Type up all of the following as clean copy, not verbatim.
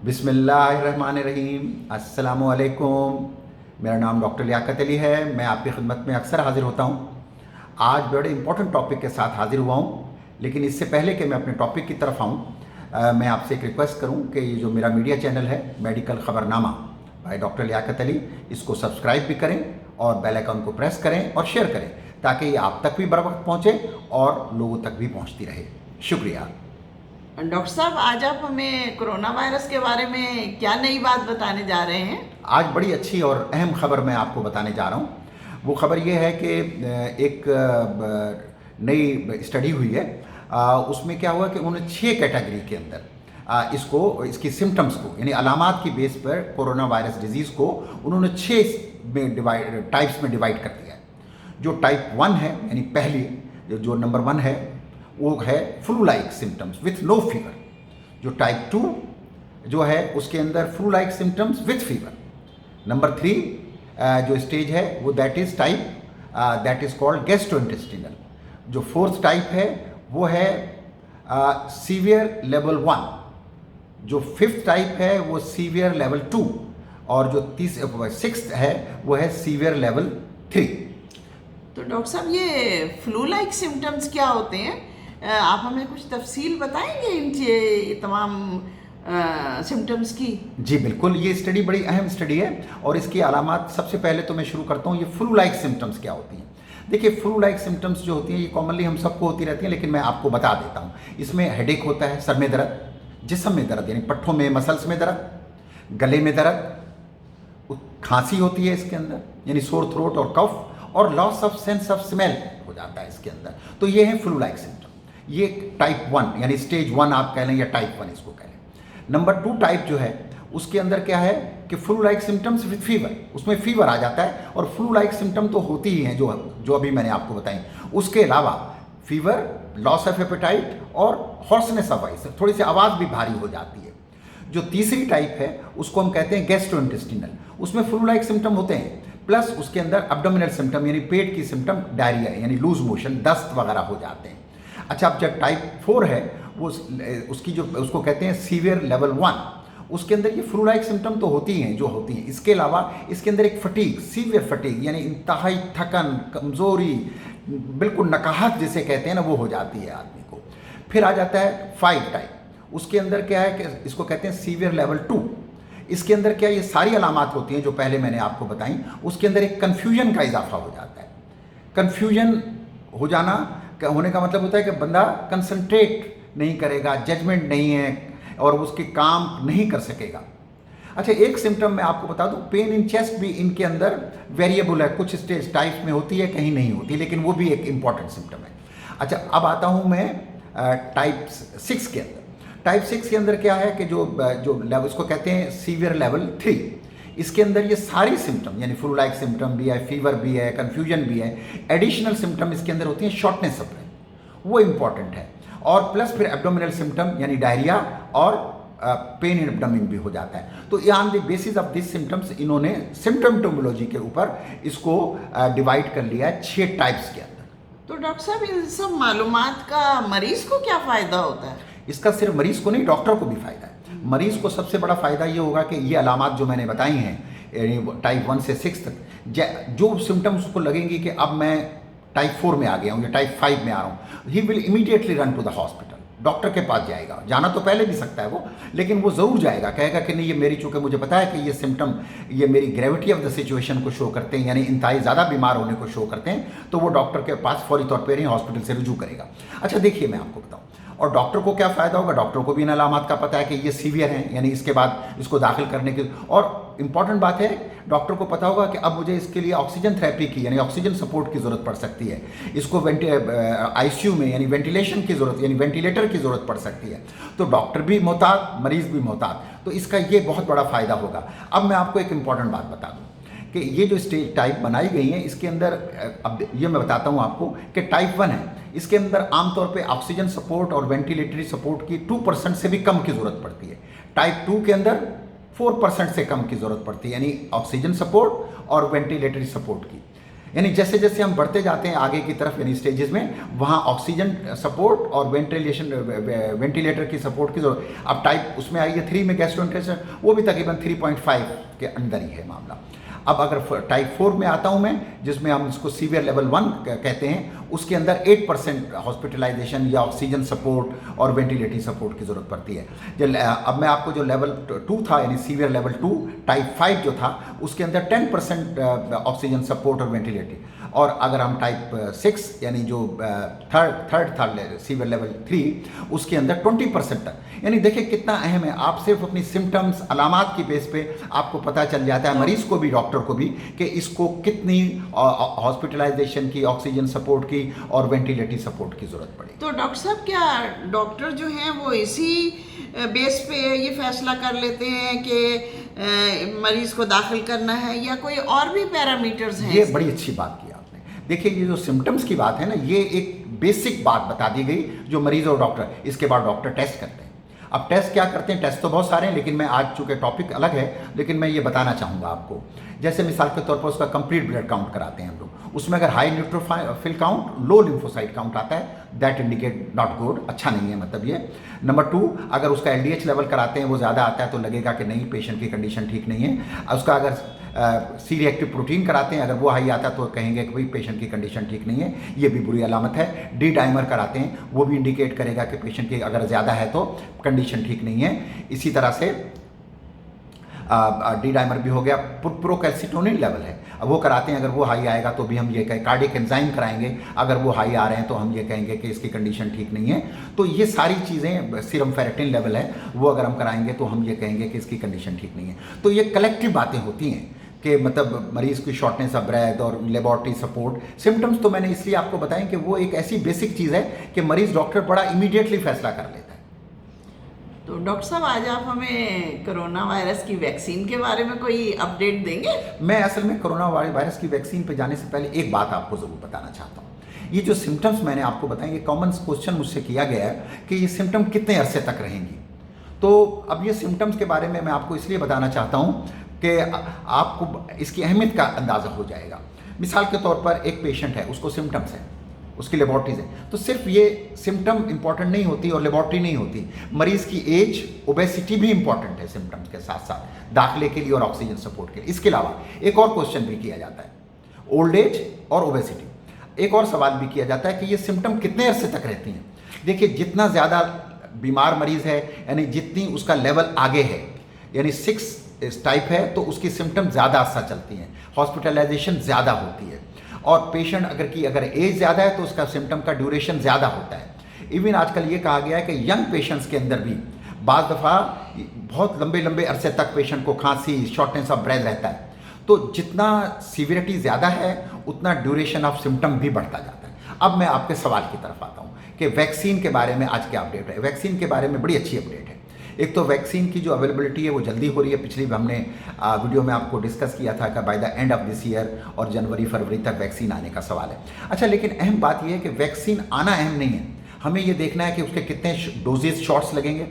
बिस्मिल्लाहिर्रहमानिर्रहीम। अस्सलामुअलैकुम। मेरा नाम डॉक्टर लियाकत अली है। मैं आपकी खिदमत में अक्सर हाज़िर होता हूँ। आज बड़े इंपॉर्टेंट टॉपिक के साथ हाज़िर हुआ हूँ, लेकिन इससे पहले कि मैं अपने टॉपिक की तरफ आऊँ, मैं आपसे एक रिक्वेस्ट करूँ कि ये जो मेरा मीडिया चैनल है मेडिकल ख़बरनामा बाय डॉक्टर लियाकत अली, इसको सब्सक्राइब भी करें और बेल आइकन को प्रेस करें और शेयर करें, ताकि ये आप तक भी बर वक्त पहुँचे और लोगों तक भी पहुँचती रहे। शुक्रिया। डॉक्टर साहब, आज आप हमें कोरोना वायरस के बारे में क्या नई बात बताने जा रहे हैं? आज बड़ी अच्छी और अहम खबर मैं आपको बताने जा रहा हूँ। वो खबर ये है कि एक नई स्टडी हुई है। उसमें क्या हुआ कि उन्होंने 6 कैटेगरी के अंदर इसकी सिम्टम्स को, यानी अलामात की बेस पर कोरोना वायरस डिजीज़ को उन्होंने 6 टाइप्स में डिवाइड कर दिया है। जो टाइप 1 है, यानी पहली जो नंबर 1 है, वो है flu like symptoms with no fever. जो टाइप 2 जो है उसके अंदर flu like symptoms with fever. Number 3 जो स्टेज है वो दैट इज कॉल्ड गैस्ट्रोइंटेस्टिनल। जो 4th टाइप है वो है सीवियर लेवल 1। जो 5th टाइप है वो सीवियर लेवल 2 और जो 6th है वो है सीवियर लेवल 3। तो डॉक्टर साहब, ये फ्लू लाइक सिम्टम्स क्या होते हैं? आप हमें कुछ तफसील बताएंगे इन तमाम सिम्टम्स की? जी बिल्कुल, ये स्टडी बड़ी अहम स्टडी है और इसकी अलामात सबसे पहले तो मैं शुरू करता हूँ, ये फ्लू लाइक सिम्टम्स क्या होती हैं। देखिए, फ्लू लाइक सिम्टम्स जो होती हैं ये कॉमनली हम सबको होती रहती हैं, लेकिन मैं आपको बता देता हूँ। इसमें हेडेक होता है, सर में दर्द, जिस्म में दर्द यानी पट्ठों में मसल्स में दर्द, गले में दर्द, खांसी होती है इसके अंदर यानी सोर थ्रोट और कफ, और loss of sense of smell हो जाता है इसके अंदर। तो ये है फ्लू लाइक सिम्टम। ये टाइप 1 यानी स्टेज 1 आप कह लें या टाइप 1 इसको कह लें। नंबर 2 टाइप जो है उसके अंदर क्या है कि flu like symptoms with fever, उसमें फीवर आ जाता है और फ्लू लाइक सिम्टम तो होती ही हैं जो अभी मैंने आपको बताई। उसके अलावा फीवर, लॉस ऑफ एपेटाइट और हॉर्सनेस ऑफ वॉइस, थोड़ी सी आवाज़ भी भारी हो जाती है। जो तीसरी टाइप है उसको हम कहते हैं गैस्ट्रोइंटेस्टिनल। उसमें फ्लू लाइक सिम्टम होते हैं, प्लस उसके अंदर एब्डोमिनल सिम्टम यानी पेट की सिम्टम, डायरिया यानी लूज मोशन, दस्त वगैरह हो जाते हैं। अच्छा, अब जब टाइप 4 है वो उसको कहते हैं सीवियर लेवल 1। उसके अंदर ये फ्लू लाइक सिम्टम तो होती हैं। इसके अलावा इसके अंदर एक फटीग, सीवियर फटीग यानी इंतहाई थकन, कमज़ोरी, बिल्कुल नकाहत जिसे कहते हैं ना, वो हो जाती है आदमी को। फिर आ जाता है 5 टाइप। उसके अंदर क्या है कि इसको कहते हैं सीवियर लेवल 2। इसके अंदर क्या ये सारी अलामात होती हैं जो पहले मैंने आपको बताई। उसके अंदर एक कन्फ्यूजन का इजाफा हो जाता है। कन्फ्यूजन हो जाना होने का मतलब होता है कि बंदा कंसंट्रेट नहीं करेगा, जजमेंट नहीं है और उसके काम नहीं कर सकेगा। अच्छा, एक सिम्टम मैं आपको बता दूं, पेन इन चेस्ट भी इनके अंदर वेरिएबल है, कुछ स्टेज टाइप में होती है, कहीं नहीं होती, लेकिन वो भी एक इंपॉर्टेंट सिम्टम है। अच्छा, अब आता हूं मैं टाइप 6 के अंदर। टाइप 6 के अंदर क्या है कि जो लेवल इसको कहते हैं सीवियर लेवल 3। इसके अंदर ये सारी सिम्टम यानी फ्लू लाइक सिम्टम भी है, फीवर भी है, कन्फ्यूजन भी है, एडिशनल सिम्टम इसके अंदर होती हैं शॉर्टनेस ऑफ ब्रेथ, वो इंपॉर्टेंट है, और प्लस फिर एब्डोमिनल सिम्टम यानी डायरिया और पेन इन एब्डोमिन भी हो जाता है। तो on the basis of this symptoms इन्होंने सिम्टमटोमोलॉजी के ऊपर इसको डिवाइड कर लिया है 6 टाइप्स के अंदर। तो डॉक्टर साहब, इन सब मालूमात का मरीज को क्या फ़ायदा होता है? इसका सिर्फ मरीज को नहीं, डॉक्टर को भी फ़ायदा है। मरीज को सबसे बड़ा फ़ायदा ये होगा कि ये अलामात जो मैंने बताई हैं यानी टाइप 1 से 6 तक, जो सिम्टम्स उसको लगेंगे कि अब मैं टाइप 4 में आ गया हूँ या टाइप 5 में आ रहा हूँ, he will immediately run to the hospital, doctor के पास जाएगा। जाना तो पहले भी सकता है वो, लेकिन वो ज़रूर जाएगा, कहेगा कि नहीं ये मेरी, चूँकि मुझे पता है कि ये सिम्टम ये मेरी ग्रेविटी ऑफ द सिचुएशन को शो करते हैं, यानी इंतहाई ज़्यादा बीमार होने को शो करते हैं, तो वो डॉक्टर के पास फौरी तौर पर ही हॉस्पिटल से रुजू करेगा। अच्छा देखिए, मैं आपको बताऊँ, और डॉक्टर को क्या फ़ायदा होगा, डॉक्टर को भी इन अलामात का पता है कि ये सीवियर हैं, यानी इसके बाद इसको दाखिल करने की, और इम्पॉर्टेंट बात है डॉक्टर को पता होगा कि अब मुझे इसके लिए ऑक्सीजन थेरेपी की यानी ऑक्सीजन सपोर्ट की ज़रूरत पड़ सकती है, इसको आईसीयू में यानी वेंटिलेशन की ज़रूरत यानी वेंटिलेटर की ज़रूरत पड़ सकती है। तो डॉक्टर भी मोहतात, मरीज़ भी मोहतात, तो इसका ये बहुत बड़ा फ़ायदा होगा। अब मैं आपको एक इम्पॉर्टेंट बात बता दूँ कि ये जो स्टेज टाइप बनाई गई हैं इसके अंदर, अब ये मैं बताता हूँ आपको कि टाइप 1 है, इसके अंदर आमतौर पे ऑक्सीजन सपोर्ट और वेंटिलेटरी सपोर्ट की 2% से भी कम की ज़रूरत पड़ती है। टाइप 2 के अंदर 4% से कम की ज़रूरत पड़ती है, यानी ऑक्सीजन सपोर्ट और वेंटिलेटरी सपोर्ट की। यानी जैसे जैसे हम बढ़ते जाते हैं आगे की तरफ यानी स्टेजेस में, वहाँ ऑक्सीजन सपोर्ट और वेंटिलेटर की सपोर्ट की जरूरत। अब टाइप उसमें आई है 3 में गैस्ट्रोइंटेस्टाइनल, वो भी तकरीबन 3.5 के अंदर ही है मामला। अब अगर टाइप 4 में आता हूँ मैं, जिसमें हम इसको सीवियर लेवल 1 कहते हैं, उसके अंदर 8% हॉस्पिटलाइजेशन या ऑक्सीजन सपोर्ट और वेंटिलेटरी सपोर्ट की ज़रूरत पड़ती है। अब मैं आपको जो लेवल 2 था यानी सीवियर लेवल 2 टाइप 5 जो था, उसके अंदर 10% ऑक्सीजन सपोर्ट और वेंटिलेटरी। और अगर हम टाइप 6 यानी जो थर्ड था सीवियर लेवल 3, उसके अंदर 20% तक। यानी देखिए कितना अहम है, आप सिर्फ अपनी सिम्टम्स अलामात की बेस पे आपको पता चल जाता है, मरीज को भी डॉक्टर को भी, कि इसको कितनी हॉस्पिटलाइजेशन की, ऑक्सीजन सपोर्ट की और वेंटिलेटरी सपोर्ट की ज़रूरत पड़ेगी। तो डॉक्टर साहब क्या डॉक्टर जो हैं वो इसी बेस पे ये फैसला कर लेते हैं कि मरीज को दाखिल करना है, या कोई और भी पैरामीटर्स हैं? ये बड़ी अच्छी बात की आपने। देखिए ये जो सिम्टम्स की बात है ना, ये एक बेसिक बात बता दी गई जो मरीज और डॉक्टर, इसके बाद डॉक्टर टेस्ट करते हैं। अब टेस्ट क्या करते हैं, टेस्ट तो बहुत सारे हैं, लेकिन मैं आज चूँकि टॉपिक अलग है, लेकिन मैं ये बताना चाहूँगा आपको। जैसे मिसाल के तौर पर उसका कंप्लीट ब्लड काउंट कराते हैं हम लोग, उसमें अगर हाई न्यूट्रोफिल काउंट, लो लिम्फोसाइट काउंट आता है, दैट इंडिकेट नॉट गुड, अच्छा नहीं है मतलब ये। नंबर 2, अगर उसका LDH लेवल कराते हैं वो ज़्यादा आता है तो लगेगा कि नहीं, पेशेंट की कंडीशन ठीक नहीं है। उसका अगर सी रिएक्टिव प्रोटीन कराते हैं, अगर वो हाई आता है तो कहेंगे कि भाई पेशेंट की कंडीशन ठीक नहीं है, ये भी बुरी अलामत है। डी डाइमर कराते हैं, वो भी इंडिकेट करेगा कि पेशेंट की अगर ज़्यादा है तो कंडीशन ठीक नहीं है। इसी तरह से डी डाइमर भी हो गया। प्रोकैल्सिटोनिन लेवल है, अब वो कराते हैं, अगर वो हाई आएगा तो भी हम ये कहें। कार्डियक एंजाइम कराएंगे, अगर वो हाई आ रहे हैं तो हम ये कहेंगे कि इसकी कंडीशन ठीक नहीं है। तो ये सारी चीज़ें, सीरम फेरेटिन लेवल है, वो अगर हम कराएंगे तो हम ये कहेंगे कि इसकी कंडीशन ठीक नहीं है। तो ये कलेक्टिव बातें होती हैं कि मतलब मरीज़ की शॉर्टनेस ऑफ ब्रेथ और लेबोरेटरी सपोर्ट। सिम्टम्स तो मैंने इसलिए आपको बताएं कि वो एक ऐसी बेसिक चीज़ है कि मरीज़ डॉक्टर बड़ा इमीडिएटली फैसला कर लेता है। तो डॉक्टर साहब आज आप हमें कोरोना वायरस की वैक्सीन के बारे में कोई अपडेट देंगे? मैं असल में कोरोना वायरस की वैक्सीन पे जाने से पहले एक बात आपको ज़रूर बताना चाहता हूँ। ये जो सिम्टम्स मैंने आपको बताए, ये कॉमन क्वेश्चन मुझसे किया गया है कि ये सिम्टम कितने अरसे तक रहेंगी। तो अब ये सिम्टम्स के बारे में मैं आपको इसलिए बताना चाहता हूँ कि आपको इसकी अहमियत का अंदाज़ा हो जाएगा। मिसाल के तौर पर एक पेशेंट है, उसको सिम्टम्स हैं, उसकी लेबॉर्ट्रीज है, तो सिर्फ ये सिम्टम इंपॉर्टेंट नहीं होती और लेबॉर्ट्री नहीं होती, मरीज़ की एज, ओबेसिटी भी इंपॉर्टेंट है सिम्टम्स के साथ साथ दाखिले के लिए और ऑक्सीजन सपोर्ट के लिए। इसके अलावा एक और क्वेश्चन भी किया जाता है, ओल्ड एज और ओबेसिटी। एक और सवाल भी किया जाता है कि ये सिम्टम कितने अरसे तक रहती हैं। देखिए जितना ज़्यादा बीमार मरीज़ है, यानी जितनी उसका लेवल आगे है, यानी 6 टाइप है, तो उसकी सिम्टम ज़्यादा अरसा चलती हैं, हॉस्पिटलाइजेशन ज़्यादा होती है। और पेशेंट अगर एज ज़्यादा है तो उसका सिम्टम का ड्यूरेशन ज़्यादा होता है। इवन आजकल ये कहा गया है कि यंग पेशेंट्स के अंदर भी बाज़ दफ़ा बहुत लंबे लंबे अरसे तक पेशेंट को खांसी, शॉर्टनेस ऑफ ब्रेथ रहता है। तो जितना सीवियरिटी ज़्यादा है उतना ड्यूरेशन ऑफ सिम्टम भी बढ़ता जाता है। अब मैं आपके सवाल की तरफ आता हूँ कि वैक्सीन के बारे में आज क्या अपडेट है। वैक्सीन के बारे में बड़ी अच्छी अपडेट है। एक तो वैक्सीन की जो अवेलेबिलिटी है वो जल्दी हो रही है। पिछली हमने वीडियो में आपको डिस्कस किया था कि by the end of this year और जनवरी फरवरी तक वैक्सीन आने का सवाल है। अच्छा, लेकिन अहम बात यह है कि वैक्सीन आना अहम नहीं है, हमें ये देखना है कि उसके कितने डोजेज शॉट्स लगेंगे।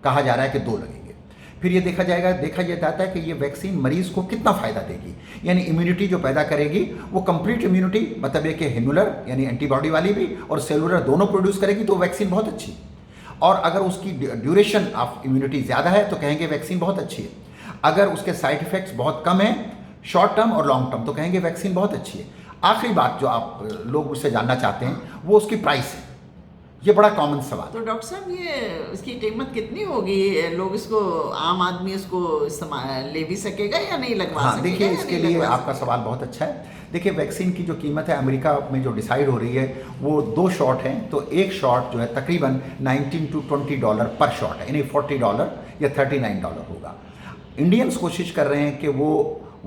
कहा जा रहा है कि 2 लगेंगे। फिर ये देखा यह जाता है कि ये वैक्सीन मरीज़ को कितना फ़ायदा देगी, यानी इम्यूनिटी जो पैदा करेगी वो कंप्लीट इम्यूनिटी, मतलब ये कि ह्यूमुलर यानी एंटीबॉडी वाली भी और सेलुलर दोनों प्रोड्यूस करेगी, तो वैक्सीन बहुत अच्छी। और अगर उसकी ड्यूरेशन ऑफ इम्यूनिटी ज़्यादा है तो कहेंगे वैक्सीन बहुत अच्छी है। अगर उसके साइड इफ़ेक्ट्स बहुत कम हैं, शॉर्ट टर्म और लॉन्ग टर्म, तो कहेंगे वैक्सीन बहुत अच्छी है। आखिरी बात जो आप लोग मुझसे जानना चाहते हैं वो उसकी प्राइस है। ये बड़ा कॉमन सवाल। तो डॉक्टर साहब ये इसकी कीमत कितनी होगी? लोग इसको, आम आदमी इसको ले भी सकेगा या नहीं लगवा सकेगा? देखिए इसके लिए आपका सवाल बहुत अच्छा है। देखिए वैक्सीन की जो कीमत है अमेरिका में जो डिसाइड हो रही है वो 2 शॉट हैं, तो एक शॉट जो है तकरीबन $19 to $20 पर शॉट है, यानी $40 या $39 होगा। इंडियंस कोशिश कर रहे हैं कि वो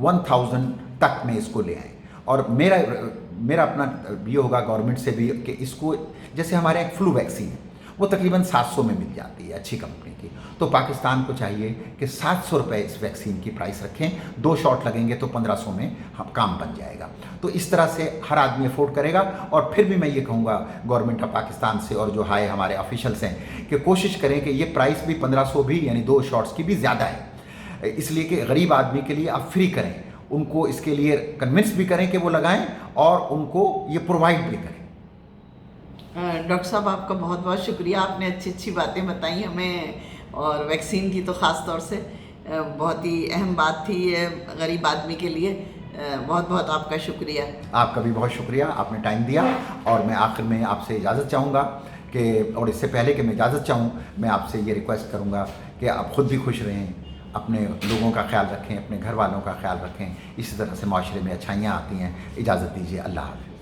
1000 तक में इसको ले आएँ। और मेरा अपना ये होगा गवर्नमेंट से भी कि इसको, जैसे हमारे एक फ्लू वैक्सीन है वो तकरीबन 700 में मिल जाती है अच्छी कंपनी की, तो पाकिस्तान को चाहिए कि 700 रुपये इस वैक्सीन की प्राइस रखें। 2 शॉट लगेंगे तो 1500 में हम काम बन जाएगा। तो इस तरह से हर आदमी अफोर्ड करेगा। और फिर भी मैं ये कहूँगा गवर्नमेंट ऑफ पाकिस्तान से और जो हाई हमारे ऑफिशियल्स हैं कि कोशिश करें कि ये प्राइस भी 1500 भी, यानी 2 शॉट्स की भी ज़्यादा है, इसलिए कि गरीब आदमी के लिए आप फ्री करें, उनको इसके लिए कन्विंस भी करें कि वो लगाएं और उनको ये प्रोवाइड भी करें। डॉक्टर साहब आपका बहुत बहुत शुक्रिया, आपने अच्छी अच्छी बातें बताई हमें, और वैक्सीन की तो ख़ास तौर से बहुत ही अहम बात थी ये गरीब आदमी के लिए। बहुत बहुत आपका शुक्रिया। आपका भी बहुत शुक्रिया, आपने टाइम दिया। और मैं आखिर में आपसे इजाज़त चाहूँगा कि, और इससे पहले कि मैं इजाज़त चाहूँ, मैं आपसे ये रिक्वेस्ट करूँगा कि आप ख़ुद भी खुश रहें, अपने लोगों का ख्याल रखें, अपने घर वालों का ख्याल रखें। इसी तरह से माशरे में अच्छाइयाँ आती हैं। इजाज़त दीजिए, अल्लाह हाफ़िज़।